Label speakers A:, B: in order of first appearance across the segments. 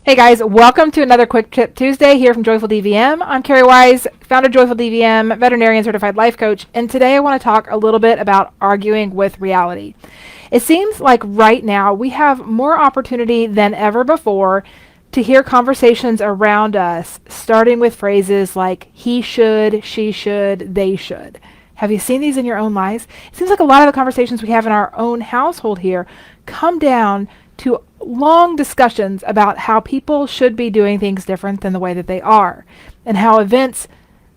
A: Hey guys, welcome to another Quick Tip Tuesday here from JoyfulDVM. I'm Carrie Wise, founder of JoyfulDVM, veterinarian certified life coach, and today I want to talk a little bit about arguing with reality. It seems like right now we have more opportunity than ever before to hear conversations around us starting with phrases like he should, she should, they should. Have you seen these in your own lives? It seems like a lot of the conversations we have in our own household here come down to long discussions about how people should be doing things different than the way that they are, and how events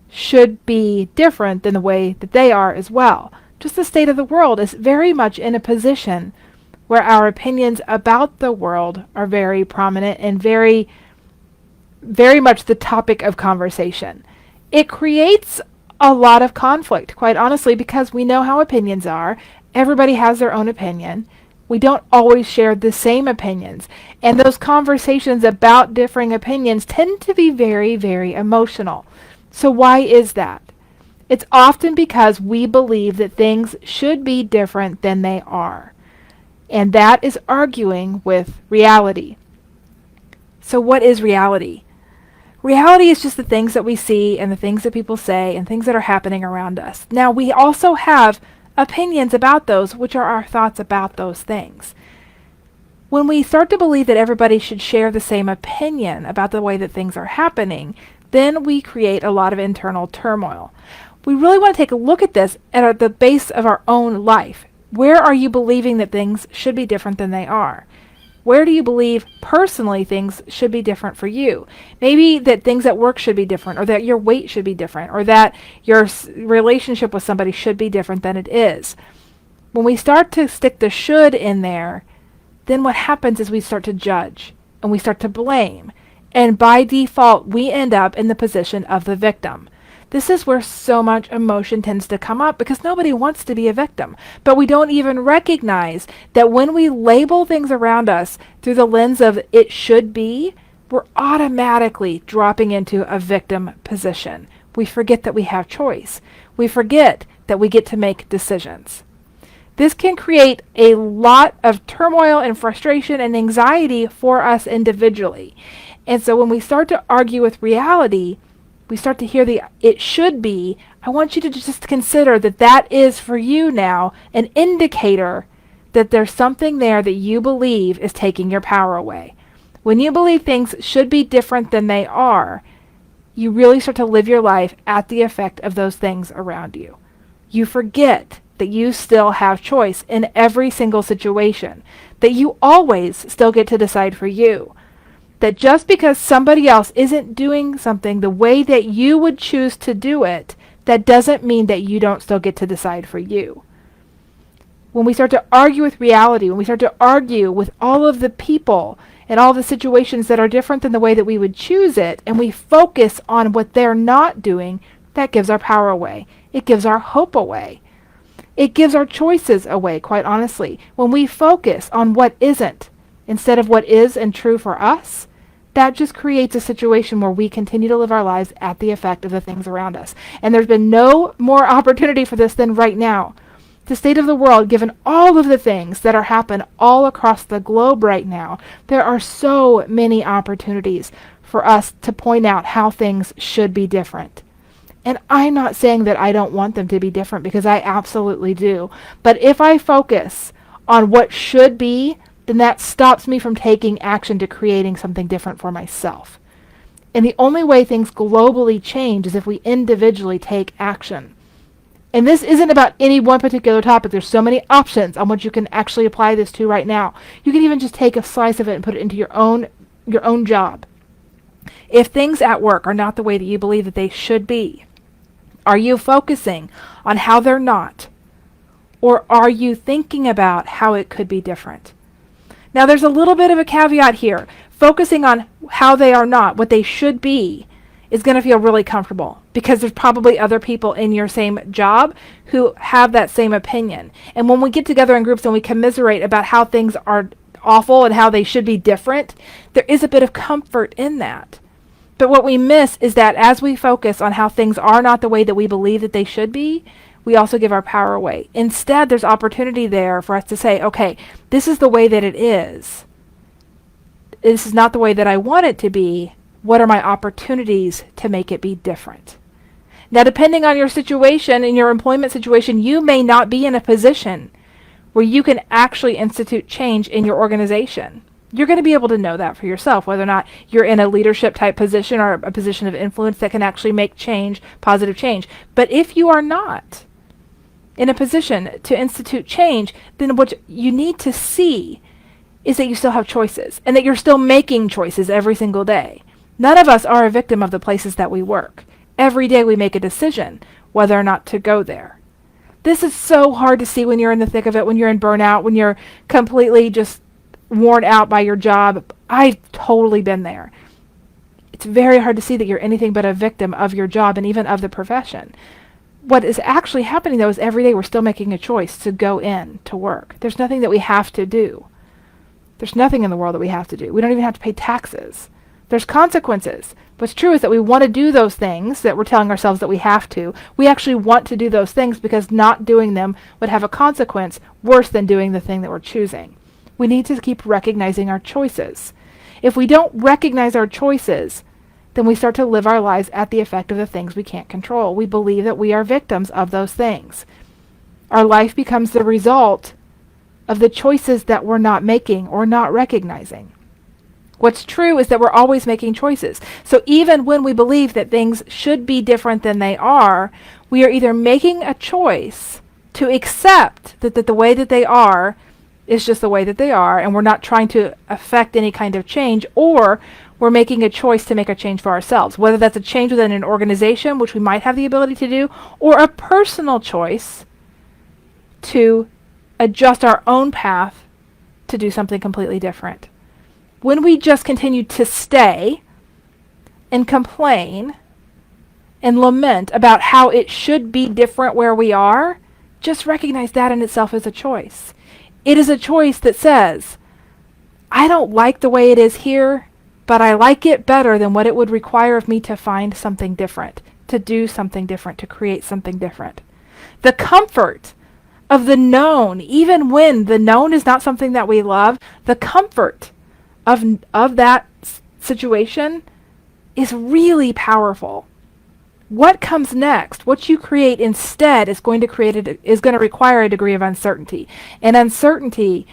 A: should be different than the way that they are as well. Just the state of the world is very much in a position where our opinions about the world are very prominent and very, very much the topic of conversation. It creates a lot of conflict, quite honestly, because we know how opinions are. Everybody has their own opinion. We don't always share the same opinions. And those conversations about differing opinions tend to be very, very emotional. So why is that? It's often because we believe that things should be different than they are. And that is arguing with reality. So what is reality? Reality is just the things that we see and the things that people say and things that are happening around us. Now, we also have opinions about those, which are our thoughts about those things. When we start to believe that everybody should share the same opinion about the way that things are happening, then we create a lot of internal turmoil. We really want to take a look at this at the base of our own life. Where are you believing that things should be different than they are? Where do you believe personally things should be different for you? Maybe that things at work should be different, or that your weight should be different, or that your relationship with somebody should be different than it is. When we start to stick the should in there, then what happens is we start to judge and we start to blame. And by default, we end up in the position of the victim. This is where so much emotion tends to come up because nobody wants to be a victim. But we don't even recognize that when we label things around us through the lens of it should be, we're automatically dropping into a victim position. We forget that we have choice. We forget that we get to make decisions. This can create a lot of turmoil and frustration and anxiety for us individually. And so when we start to argue with reality, we start to hear the it should be. I want you to just consider that that is for you now an indicator that there's something there that you believe is taking your power away. When you believe things should be different than they are, you really start to live your life at the effect of those things around you. You forget that you still have choice in every single situation, that you always still get to decide for you. That just because somebody else isn't doing something the way that you would choose to do it, that doesn't mean that you don't still get to decide for you. When we start to argue with reality, when we start to argue with all of the people and all the situations that are different than the way that we would choose it, and we focus on what they're not doing, that gives our power away. It gives our hope away. It gives our choices away, quite honestly. When we focus on what isn't, instead of what is and true for us, that just creates a situation where we continue to live our lives at the effect of the things around us. And there's been no more opportunity for this than right now. The state of the world, given all of the things that are happening all across the globe right now, there are so many opportunities for us to point out how things should be different. And I'm not saying that I don't want them to be different, because I absolutely do. But if I focus on what should be, then that stops me from taking action to creating something different for myself. And the only way things globally change is if we individually take action. And this isn't about any one particular topic. There's so many options on what you can actually apply this to right now. You can even just take a slice of it and put it into your own job. If things at work are not the way that you believe that they should be, are you focusing on how they're not? Or are you thinking about how it could be different? Now, there's a little bit of a caveat here. Focusing on how they are not, what they should be, is going to feel really comfortable, because there's probably other people in your same job who have that same opinion. And when we get together in groups and we commiserate about how things are awful and how they should be different, there is a bit of comfort in that. But what we miss is that as we focus on how things are not the way that we believe that they should be, we also give our power away. Instead, there's opportunity there for us to say, okay, this is the way that it is. this is not the way that I want it to be. What are my opportunities to make it be different? Now, depending on your situation, in your employment situation, you may not be in a position where you can actually institute change in your organization. You're going to be able to know that for yourself, whether or not you're in a leadership type position or a position of influence that can actually make change, positive change. But if you are not in a position to institute change, then what you need to see is that you still have choices and that you're still making choices every single day. None of us are a victim of the places that we work. Every day we make a decision whether or not to go there. This is so hard to see when you're in the thick of it, when you're in burnout, when you're completely just worn out by your job. I've totally been there. It's very hard to see that you're anything but a victim of your job and even of the profession. What is actually happening, though, is every day we're still making a choice to go in to work. There's nothing that we have to do. There's nothing in the world that we have to do. We don't even have to pay taxes. There's consequences. What's true is that we want to do those things that we're telling ourselves that we have to. We actually want to do those things because not doing them would have a consequence worse than doing the thing that we're choosing. We need to keep recognizing our choices. If we don't recognize our choices, then we start to live our lives at the effect of the things we can't control. We believe that we are victims of those things. Our life becomes the result of the choices that we're not making or not recognizing. What's true is that we're always making choices. So even when we believe that things should be different than they are, we are either making a choice to accept that the way that they are is just the way that they are, and we're not trying to affect any kind of change, or we're making a choice to make a change for ourselves, whether that's a change within an organization, which we might have the ability to do, or a personal choice to adjust our own path to do something completely different. When we just continue to stay and complain and lament about how it should be different where we are, just recognize that in itself as a choice. It is a choice that says, I don't like the way it is here, but I like it better than what it would require of me to find something different, to do something different, to create something different. The comfort of the known, even when the known is not something that we love, the comfort of that situation is really powerful. What comes next, what you create instead, is going to require a degree of uncertainty. And uncertainty,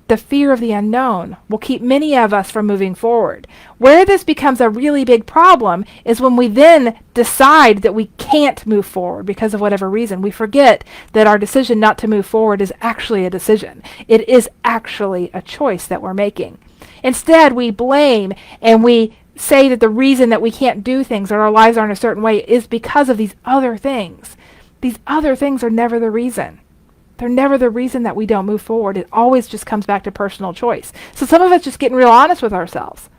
A: the fear of the unknown, will keep many of us from moving forward. Where this becomes a really big problem is when we then decide that we can't move forward because of whatever reason. We forget that our decision not to move forward is actually a decision. It is actually a choice that we're making. Instead, we blame and we say that the reason that we can't do things or our lives aren't a certain way is because of these other things. These other things are never the reason. They're never the reason that we don't move forward. It always just comes back to personal choice. So some of us just getting real honest with ourselves.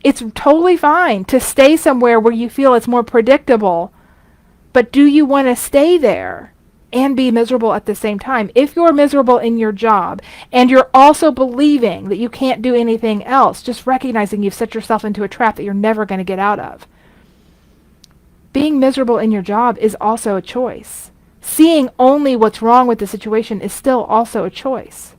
A: It's totally fine to stay somewhere where you feel it's more predictable, but do you want to stay there and be miserable at the same time? If you're miserable in your job and you're also believing that you can't do anything else, just recognizing you've set yourself into a trap that you're never going to get out of. Being miserable in your job is also a choice. Seeing only what's wrong with the situation is still also a choice.